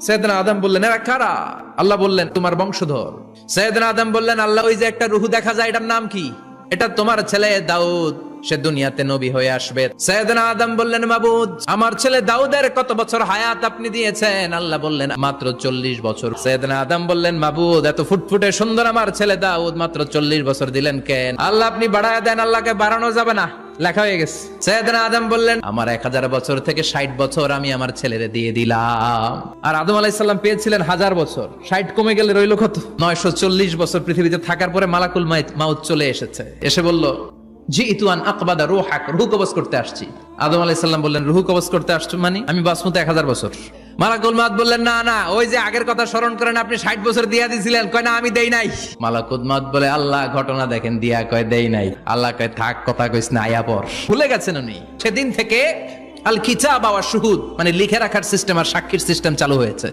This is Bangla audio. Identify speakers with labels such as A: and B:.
A: সৈয়দনা আদম বললেন এরা কারা? আল্লাহ বললেন তোমার বংশধর। সৈয়দনা আদম বললেন আল্লাহ ওই যে একটা রূহ দেখা যায় এটার নাম কি? এটা তোমার ছেলে দাউদ, সে দুনিয়াতে নবী হয়ে আসবে। সৈয়দনা আদম বললেন মাবুদ আমার ছেলে দাউদের কত বছর হায়াত আপনি দিয়েছেন? আল্লাহ বললেন মাত্র 40 বছর। সৈয়দনা আদম বললেন মাবুদ এত ফুটফুটে সুন্দর আমার ছেলে দাউদ মাত্র 40 বছর দিলেন কেন? আল্লাহ আপনি বাড়ায় দেন, আল্লাহকে বাড়ানো যাবে না, লেখা হয়ে গেছে। সৈয়দনা আদম বললেন আমার 1000 বছর থেকে 60 বছর আমি আমার ছেলেরে দিয়ে দিলাম। আর আদম আলাইহিস সালাম পেয়েছিলেন 1000 বছর, 60 কমে গেলে রইল কত? 940 বছর পৃথিবীতে থাকার পরে মালাকুল মাউত চলে এসেছে, এসে বলল জিইতু আন আকবাদা রূহাক, রূহ কবজ করতে আসছি। আদম আলাইহিস সালাম বললেন রূহ কবজ করতে আসছো মানে? আমি বাঁচবো তো 1000 বছর। মালাকুল মাউত বললেন না না, ওই যে আগের কথা স্মরণ করেন আপনি 60 বছর দিয়া দিয়েছিলেন। কয় না আমি দেই নাই। মালাকুল মাউত বলে আল্লাহ ঘটনা দেখেন, দিয়া কয় দেই নাই। আল্লাহ কয় থাক কথা কইস না, আয়া পর। ভুলে গেছেন উনি। সেদিন থেকে আল কিতাব ওয়া শুহুদ মানে লিখে রাখার সিস্টেম আর সাক্ষীর সিস্টেম চালু হয়েছে।